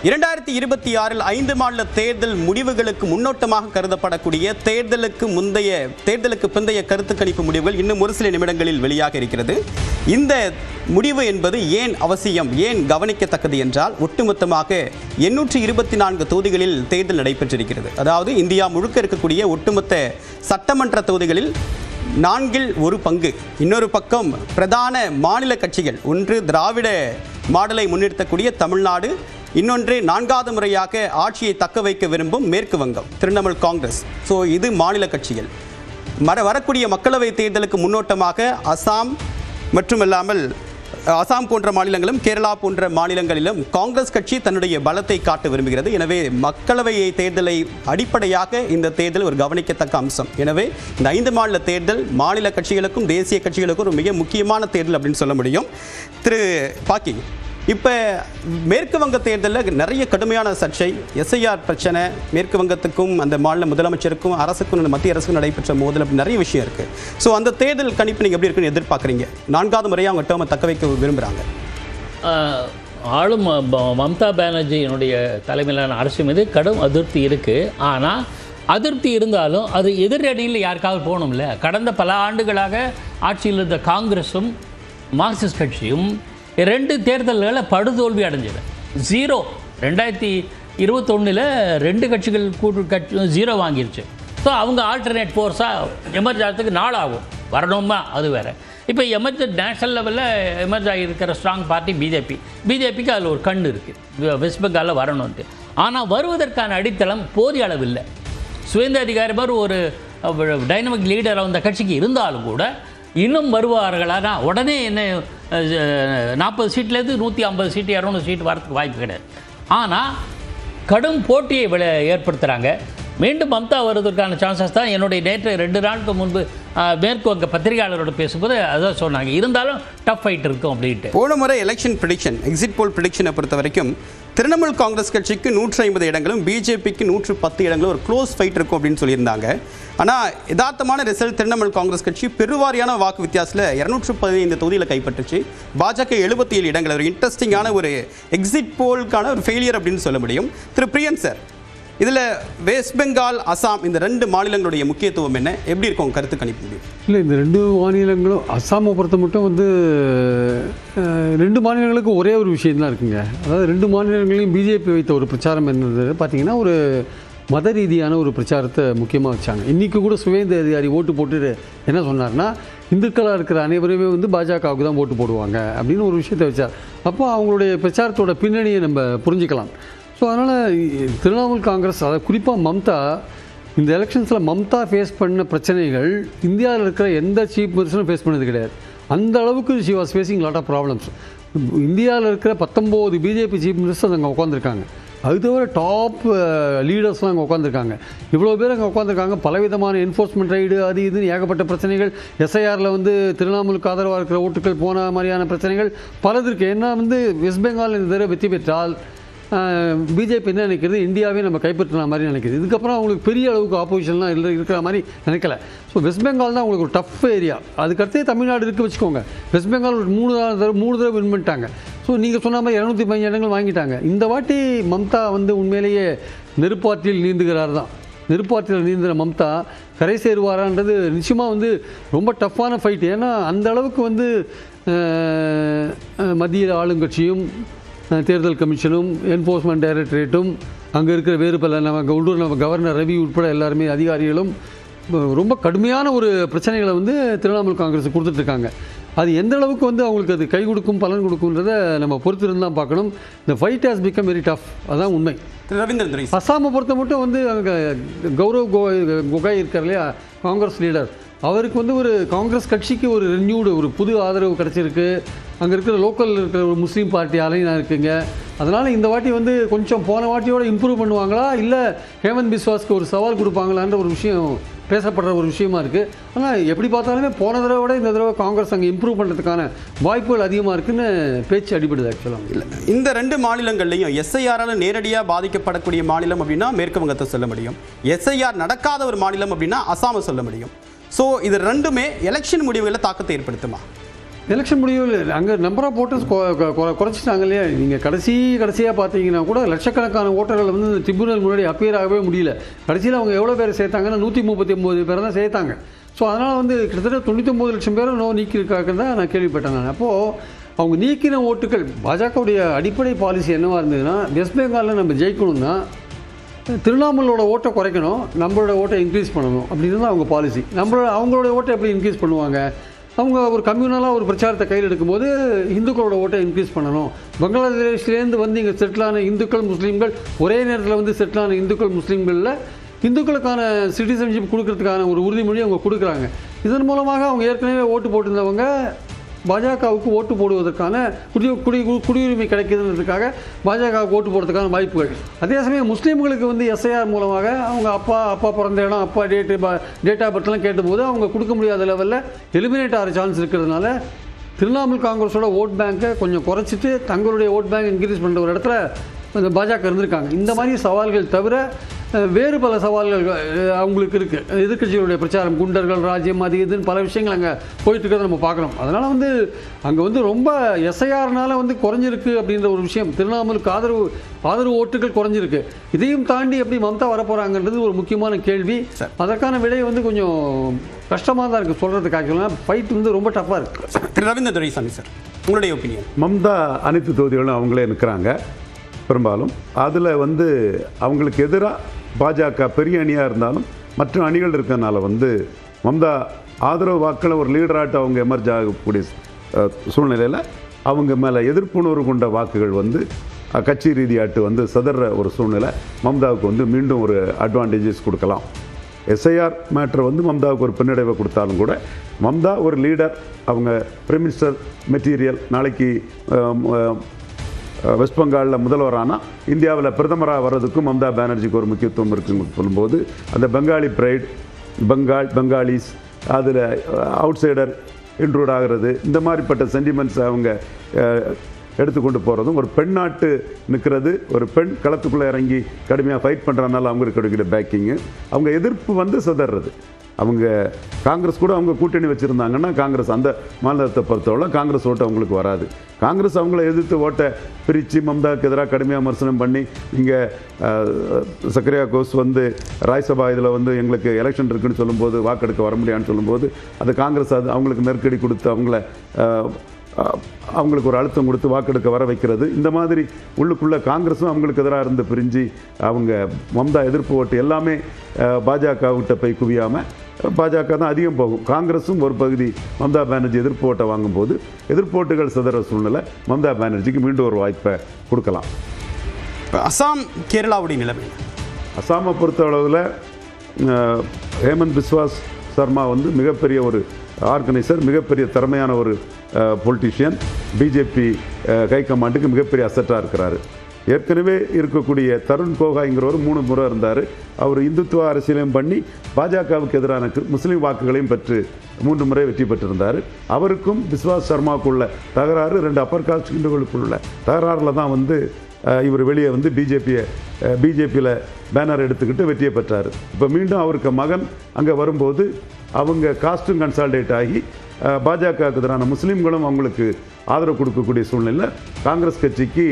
2026 5 மாநில தேர்தல் முடிவுகளுக்கு முன்னோட்டமாக கருதப்படக்கூடிய தேர்தலுக்கு பிந்தைய கருத்து கணிப்பு முடிவுகள் இன்னும் ஒரு சில நிமிடங்களில் வெளியாக இருக்கிறது. இந்த முடிவு என்பது ஏன் அவசியம், ஏன் கவனிக்கத்தக்கது என்றால், ஒட்டுமொத்தமாக 824 தொகுதிகளில் தேர்தல் நடைபெற்றிருக்கிறது. அதாவது இந்தியா முழுக்க இருக்கக்கூடிய ஒட்டுமொத்த சட்டமன்ற தொகுதிகளில் 1/4. இன்னொரு பக்கம் பிரதான மாநில கட்சிகள், ஒன்று திராவிட மாடலை முன்னிறுத்தக்கூடிய தமிழ்நாடு, இன்னொன்று 4வது முறையாக ஆட்சியை தக்க வைக்க விரும்பும் மேற்கு வங்கம், திரிணாமுல் காங்கிரஸ். ஸோ இது மாநில கட்சிகள். வரக்கூடிய மக்களவை தேர்தலுக்கு முன்னோட்டமாக அசாம் மட்டுமல்லாமல் அசாம் போன்ற மாநிலங்களும் கேரளா போன்ற மாநிலங்களிலும் காங்கிரஸ் கட்சி தன்னுடைய பலத்தை காட்ட விரும்புகிறது. எனவே மக்களவை தேர்தலை அடிப்படையாக இந்த தேர்தல் ஒரு கவனிக்கத்தக்க அம்சம். எனவே இந்த 5 மாநில தேர்தல் மாநில கட்சிகளுக்கும் தேசிய கட்சிகளுக்கும் ஒரு மிக முக்கியமான தேர்தல் அப்படின்னு சொல்ல முடியும். திரு பாக்கி, இப்போ மேற்கு வங்க தேர்தலில் நிறைய கடுமையான சர்ச்சை, எஸ்ஐஆர் பிரச்சனை, மேற்கு வங்கத்துக்கும் அந்த மாநில முதலமைச்சருக்கும் அரசுக்கும் மத்திய அரசுக்கும் நடைபெற்ற மோதல், அப்படி நிறைய விஷயம் இருக்குது. ஸோ அந்த தேர்தல் கணிப்பு நீங்கள் எப்படி இருக்குன்னு எதிர்பார்க்குறீங்க? 4வது முறையாக அவங்க டேர்மை தக்க வைக்க விரும்புகிறாங்க. ஆளும் மம்தா பானர்ஜியினுடைய தலைமையிலான அரசு மீது கடும் அதிருப்தி இருக்குது. ஆனால் அதிருப்தி இருந்தாலும் அது எதிரணியில் யாருக்காவது போகணும்ல. கடந்த பல ஆண்டுகளாக ஆட்சியில் இருந்த காங்கிரஸும் மார்க்சிஸ்ட் கட்சியும் 2 தேர்தல்களில் படுதோல்வி அடைஞ்சது. 0 2021 2 கட்சிகள் கட்சி 0 வாங்கிருச்சு. ஸோ அவங்க ஆல்டர்னேட் ஃபோர்ஸாக எமர்ஜ் ஆகிறதுக்கு நாள் ஆகும், வரணுமா அது வேறு. இப்போ நேஷனல் லெவலில் எமர்ஜ் ஆகியிருக்கிற ஸ்ட்ராங் பார்ட்டி பிஜேபிக்கு அதில் ஒரு கண் இருக்குது, வெஸ்ட் பெங்காலில் வரணுன்ட்டு. ஆனால் வருவதற்கான அடித்தளம் போதிய அளவு இல்லை. சுவேந்த அதிகாரி மாதிரி ஒரு டைனமிக் லீடர் அந்த கட்சிக்கு இருந்தாலும் கூட இன்னும் வருவார்களானா உடனே என்ன 40 சீட்லேருந்து 150 சீட்டு 200 சீட்டு வரதுக்கு வாய்ப்பு கிடையாது. ஆனால் கடும் போட்டியை ஏற்படுத்துகிறாங்க. மீண்டும் மம்தா வருவதற்கான சான்சஸ் தான். என்னுடைய நேற்று 2 நாளுக்கு முன்பு மேற்கு வங்க பத்திரிகையாளரோட பேசும்போது அதான் சொன்னாங்க. இருந்தாலும் டஃப் ஃபைட் இருக்கும் அப்படின்ட்டு. போன முறை எலெக்ஷன் ப்ரெடிக்ஷன், எக்ஸிட் போல் ப்ரெடிக்ஷனை பொறுத்த வரைக்கும் திரிணாமுல் காங்கிரஸ் கட்சிக்கு 150 இடங்களும் பிஜேபிக்கு 110 இடங்களும் ஒரு க்ளோஸ் ஃபைட் இருக்கும் அப்படின்னு சொல்லியிருந்தாங்க. ஆனால் யதார்த்தமான ரிசல்ட், திரிணாமுல் காங்கிரஸ் கட்சி பெருவாரியான வாக்கு வித்தியாசத்தில் 215 தொகுதியில் கைப்பற்றுச்சு. பாஜக 77 இடங்கள். ஒரு இன்ட்ரெஸ்டிங்கான ஒரு எக்ஸிட் போலுக்கான ஒரு ஃபெயிலியர் அப்படின்னு சொல்ல முடியும். திரு பிரியன் சார், இதில் வெஸ்ட் பெங்கால், அசாம் இந்த 2 மாநிலங்களுடைய முக்கியத்துவம் என்ன, எப்படி இருக்கும் கருத்து கணிப்பு முடியும்? இல்லை, இந்த 2 மாநிலங்களும் அசாமை பொறுத்த மட்டும் 2 மாநிலங்களுக்கும் ஒரே ஒரு விஷயம்தான் இருக்குங்க. அதாவது 2 மாநிலங்களையும் பிஜேபி வைத்த ஒரு பிரச்சாரம் என்னது பார்த்தீங்கன்னா, ஒரு மத ரீதியான ஒரு பிரச்சாரத்தை முக்கியமாக வச்சாங்க. இன்றைக்கி கூட சுவேந்த அதிகாரி ஓட்டு போட்டு என்ன சொன்னார்னா, இந்துக்களாக இருக்கிற அனைவருமே பாஜகவுக்கு தான் ஓட்டு போடுவாங்க அப்படின்னு ஒரு விஷயத்தை வச்சார். அப்போ அவங்களுடைய பிரச்சாரத்தோட பின்னணியை நம்ம புரிஞ்சுக்கலாம். ஸோ அதனால் திரிணாமுல் காங்கிரஸ், அதை குறிப்பாக மம்தா, இந்த எலெக்ஷன்ஸில் மம்தா ஃபேஸ் பண்ண பிரச்சனைகள் இந்தியாவில் இருக்கிற எந்த சீஃப் மினிஸ்டரும் ஃபேஸ் பண்ணது கிடையாது. அந்த அளவுக்கு she was facing lot of problems. இந்தியாவில் இருக்கிற 19 பிஜேபி சீஃப் மினிஸ்டர்ஸ் அங்கே உட்காந்துருக்காங்க. அது தவிர டாப் லீடர்ஸ்லாம் அங்கே உட்காந்துருக்காங்க. இவ்வளோ பேர் அங்கே உட்காந்துருக்காங்க. பலவிதமான என்ஃபோர்ஸ்மெண்ட் ரைடு, அது இதுன்னு ஏகப்பட்ட பிரச்சனைகள். எஸ்ஐஆரில் திரிணாமுலுக்கு ஆதரவாக இருக்கிற ஓட்டுகள் போன மாதிரியான பிரச்சனைகள் பலது இருக்குது. ஏன்னா வெஸ்ட் பெங்கால் இந்த தடவை வெற்றி பெற்றால் பிஜேபி என்ன நினைக்கிறது, இந்தியாவே நம்ம கைப்பற்றின மாதிரி நினைக்கிது. இதுக்கப்புறம் அவங்களுக்கு பெரிய அளவுக்கு ஆப்போசிஷன்லாம் இருக்கிற மாதிரி நினைக்கல. ஸோ வெஸ்ட் பெங்கால் தான் அவங்களுக்கு ஒரு டஃப் ஏரியா. அதுக்கடுத்தே தமிழ்நாடு இருக்குது வச்சுக்கோங்க. வெஸ்ட் பெங்கால் ஒரு 3 தடவை வின் பண்ணிட்டாங்க. ஸோ நீங்கள் சொன்ன மாதிரி 215 இடங்கள் வாங்கிட்டாங்க. இந்த வாட்டி மம்தா உண்மையிலேயே நெருப்பாற்றில் நீந்துகிறார் தான். நெருப்பாற்றில் நீந்துகிற மம்தா கரை சேருவாரான்றது நிச்சயமாக ரொம்ப டஃப்பான ஃபைட். ஏன்னா அந்த அளவுக்கு மத்தியில் ஆளுங்கட்சியும் தேர்தல் கமிஷனும் என்ஃபோர்ஸ்மெண்ட் டைரக்டரேட்டும் அங்கே இருக்கிற வேறு பல உள்ளூர் கவர்னர் ரவி உட்பட எல்லாருமே அதிகாரிகளும் ரொம்ப கடுமையான ஒரு பிரச்சனைகளை திரிணாமுல் காங்கிரஸ் கொடுத்துட்ருக்காங்க. அது எந்த அளவுக்கு அவங்களுக்கு அது கை கொடுக்கும், பலன் கொடுக்குன்றதை நம்ம பொறுத்திருந்து தான் பார்க்கணும். இந்த fight has become very tough, அதுதான் உண்மை. ரவீந்திரன், அசாமை பொறுத்த மட்டும் அங்கே கௌரவ் கோகாய் இருக்கார் இல்லையா, காங்கிரஸ் லீடர், அவருக்கு ஒரு காங்கிரஸ் கட்சிக்கு ஒரு ரெனியூடு ஒரு புது ஆதரவு கிடச்சிருக்கு. அங்கே இருக்கிற லோக்கலில் இருக்கிற ஒரு முஸ்லீம் பார்ட்டி அலைனா இருக்குங்க. அதனால் இந்த வாட்டி கொஞ்சம் போன வாட்டியோட இம்ப்ரூவ் பண்ணுவாங்களா, இல்லை ஹேமந்த் பிஸ்வாஸ்க்கு ஒரு சவால் கொடுப்பாங்களான்ற ஒரு விஷயம் பேசப்படுற ஒரு விஷயமா இருக்குது. ஆனால் எப்படி பார்த்தாலுமே போன தடவை விட இந்த தடவை காங்கிரஸ் அங்கே இம்ப்ரூவ் பண்ணுறதுக்கான வாய்ப்புகள் அதிகமாக இருக்குன்னு பேச்சு அடிபடுது. ஆக்சுவலாக இல்லை, இந்த 2 மாநிலங்கள்லையும் எஸ்ஐஆரால் நேரடியாக பாதிக்கப்படக்கூடிய மாநிலம் அப்படின்னா மேற்கு வங்கத்தை சொல்ல முடியும். எஸ்ஐஆர் நடக்காத ஒரு மாநிலம் அப்படின்னா அசாமை சொல்ல முடியும். ஸோ இது 2மே எலெக்ஷன் முடிவுகளில் தாக்கத்தை ஏற்படுத்துமா? எலெக்ஷன் முடிவில் அங்கே நம்பர் ஆஃப் ஓட்டர்ஸ் குறைச்சிட்டாங்க இல்லையா? நீங்கள் கடைசியாக பார்த்தீங்கன்னா கூட லட்சக்கணக்கான ஓட்டர்கள் வந்து இந்த ட்ரிபியூனல் முன்னாடி அப்பியர் ஆகவே முடியல. கடைசியில் அவங்க எவ்வளோ பேர் சேர்த்தாங்கன்னா 139 பேர் தான் சேர்த்தாங்க. ஸோ அதனால் வந்து கிட்டத்தட்ட 99 லட்சம் பேரும் நீக்கியிருக்காங்க தான் நான் கேள்விப்பட்டேன் நான். அப்போது அவங்க நீக்கின ஓட்டுகள் பாஜகவுடைய அடிப்படை பாலிசி என்னவாக இருந்ததுன்னா, வெஸ்ட் பெங்காலில் நம்ம ஜெயிக்கணும்னா திரிணாமுலோட ஓட்டை குறைக்கணும், நம்மளோட ஓட்டை இன்க்ரீஸ் பண்ணணும் அப்படின்னு தான் அவங்க பாலிசி. அவங்களோட ஓட்டை எப்படி இன்க்ரீஸ் பண்ணுவாங்க? அவங்க ஒரு கம்யூனலாக ஒரு பிரச்சாரத்தை கையில் எடுக்கும்போது இந்துக்களோட ஓட்டை இன்க்ரீஸ் பண்ணணும். பங்களாதேஷ்லேருந்து வந்து இங்கே செட்டிலான இந்துக்கள் முஸ்லீம்கள் ஒரே நேரத்தில் வந்து செட்டிலான இந்துக்கள் முஸ்லீம்களில் இந்துக்களுக்கான சிட்டிசன்ஷிப் கொடுக்கறதுக்கான ஒரு உறுதிமொழி அவங்க கொடுக்குறாங்க. இதன் மூலமாக அவங்க ஏற்கனவே ஓட்டு போட்டிருந்தவங்க பாஜகவுக்கு ஓட்டு போடுவதற்கான குடியுரிமை கிடைக்குதுன்றதுக்காக பாஜகவுக்கு ஓட்டு போடுறதுக்கான வாய்ப்புகள். அதே சமயம் முஸ்லீம்களுக்கு வந்து எஸ்ஐஆர் மூலமாக அவங்க அப்பா பிறந்த இடம், அப்பா டேட் ஆஃப் பர்த்லாம் கேட்டபோது அவங்க கொடுக்க முடியாத லெவலில் எலிமினேட் ஆகிற சான்ஸ் இருக்கிறதுனால திரிணாமுல் காங்கிரஸோட ஓட் பேங்கை கொஞ்சம் குறைச்சிட்டு தங்களுடைய ஓட் பேங்க் இன்க்ரீஸ் பண்ணுற ஒரு இடத்துல இந்த பாஜக இருந்திருக்காங்க. இந்த மாதிரி சவால்கள் தவிர வேறு பல சவால்கள் அவங்களுக்கு இருக்குது. எதிர்க்கட்சிகளுடைய பிரச்சாரம், குண்டர்கள் ராஜ்யம், அது இதுன்னு பல விஷயங்கள் அங்கே போயிட்டு இருக்கிறத நம்ம பார்க்கணும். அதனால் வந்து அங்கே வந்து ரொம்ப எஸ்ஐஆர்னால வந்து குறைஞ்சிருக்கு அப்படின்ற ஒரு விஷயம், திரிணாமுலுக்கு ஆதரவு ஓட்டுகள் குறைஞ்சிருக்கு. இதையும் தாண்டி எப்படி மம்தா வரப்போகிறாங்கன்றது ஒரு முக்கியமான கேள்வி. அதற்கான விடை வந்து கொஞ்சம் கஷ்டமாக தான் இருக்குது சொல்கிறதுக்காக. ஃபைட் வந்து ரொம்ப டஃப்பாக இருக்குது. திரு ரவீந்திர துரைசாமி சார், உங்களுடைய ஒப்பீனியன்? மம்தா அனைத்து தொகுதிகளும் அவங்களே நிற்கிறாங்க பெரும்பாலும். அதில் வந்து அவங்களுக்கு எதிராக பாஜக பெரிய அணியாக இருந்தாலும் மற்ற அணிகள் இருக்கிறதுனால வந்து மம்தா ஆதரவு வாக்களை ஒரு லீடராட்டு அவங்க எமர்ஜ் ஆகக்கூடிய சூழ்நிலையில் அவங்க மேலே எதிர்ப்புணர்வு கொண்ட வாக்குகள் வந்து கட்சி ரீதியாட்டு வந்து சதற ஒரு சூழ்நிலை மம்தாவுக்கு வந்து மீண்டும் ஒரு அட்வான்டேஜஸ் கொடுக்கலாம். எஸ்ஐஆர் மேட்ரு வந்து மம்தாவுக்கு ஒரு பின்னடைவை கொடுத்தாலும் கூட மம்தா ஒரு லீடர், அவங்க பிரைம் மினிஸ்டர் மெட்டீரியல், நாளைக்கு வெஸ்ட் பெங்காலில் முதல்வரானால் இந்தியாவில் பிரதமராக வர்றதுக்கும் மம்தா பானர்ஜிக்கு ஒரு முக்கியத்துவம் இருக்குன்னு சொல்லும்போது அந்த பெங்காலி ப்ரைட், பெங்காலிஸ் அதில் அவுட் சைடர் இன்க்ளூட் ஆகிறது, இந்த மாதிரிப்பட்ட சென்டிமெண்ட்ஸ் அவங்க எடுத்துக்கொண்டு போகிறதும், ஒரு பெண் நாட்டு நிற்கிறது, ஒரு பெண் களத்துக்குள்ளே இறங்கி கடுமையாக ஃபைட் பண்ணுறதுனால அவங்களுக்கு கிடைக்கிற பேக்கிங்கு, அவங்க எதிர்ப்பு வந்து சிதறது. அவங்க காங்கிரஸ் கூட அவங்க கூட்டணி வச்சுருந்தாங்கன்னா காங்கிரஸ் அந்த மாநிலத்தை பொறுத்தவரை காங்கிரஸ் ஓட்டு அவங்களுக்கு வராது. காங்கிரஸ் அவங்கள எதிர்த்து ஓட்டை பிரித்து மம்தாவுக்கு எதிராக கடுமையாக விமர்சனம் பண்ணி இங்கே சக்கரியா கோஸ் வந்து ராஜ்சபா இதில் வந்து எங்களுக்கு எலெக்ஷன் இருக்குன்னு சொல்லும்போது வாக்கெடுக்க வர முடியான்னு சொல்லும்போது அது காங்கிரஸ் அது அவங்களுக்கு நெருக்கடி கொடுத்து அவங்களுக்கு ஒரு அழுத்தம் கொடுத்து வாக்கெடுக்க வர வைக்கிறது. இந்த மாதிரி உள்ளுக்குள்ளே காங்கிரஸும் அவங்களுக்கு எதிராக இருந்து பிரிஞ்சு அவங்க மம்தா எதிர்ப்பு ஓட்டு எல்லாமே பாஜகவிட்ட போய் குவியாமல் பாஜக தான் அதிகம் போகும். காங்கிரஸும் ஒரு பகுதி மம்தா பானர்ஜி எதிர்ப்பு ஓட்டை வாங்கும்போது எதிர்ப்பு ஓட்டுகள் சிதற சூழ்நிலை மம்தா பானர்ஜிக்கு மீண்டும் ஒரு வாய்ப்பை கொடுக்கலாம். அசாம், கேரளாவுடைய நிலைமை? அசாமை பொறுத்தளவில் ஹேமந்த் பிஸ்வாஸ் சர்மா வந்து மிகப்பெரிய ஒரு ஆர்கனைசர், மிகப்பெரிய திறமையான ஒரு பொலிட்டிஷியன், பிஜேபி ஹைகமாண்டுக்கு மிகப்பெரிய அசட்டாக இருக்கிறாரு. ஏற்கனவே இருக்கக்கூடிய தருண் கோகாய்ங்கிறவர் 3 முறை இருந்தார். அவர் இந்துத்துவ அரசியலையும் பண்ணி பாஜகவுக்கு எதிரான முஸ்லீம் வாக்குகளையும் பெற்று 3 முறை வெற்றி பெற்றிருந்தார். அவருக்கும் பிஸ்வாஸ் சர்மாவுக்குள்ள தகராறு, 2 அப்பர் காஸ்ட் ஹிந்துக்களுக்குள்ள தகராறில் தான் வந்து இவர் வெளியே வந்து பிஜேபியில் பேனர் எடுத்துக்கிட்டு வெற்றியை பெற்றார். இப்போ மீண்டும் அவருக்கு மகன் அங்கே வரும்போது அவங்க காஸ்ட்டும் கன்சால்டேட் ஆகி பாஜகவுக்கு எதிரான முஸ்லீம்களும் அவங்களுக்கு ஆதரவு கொடுக்கக்கூடிய சூழ்நிலை காங்கிரஸ் கட்சிக்கு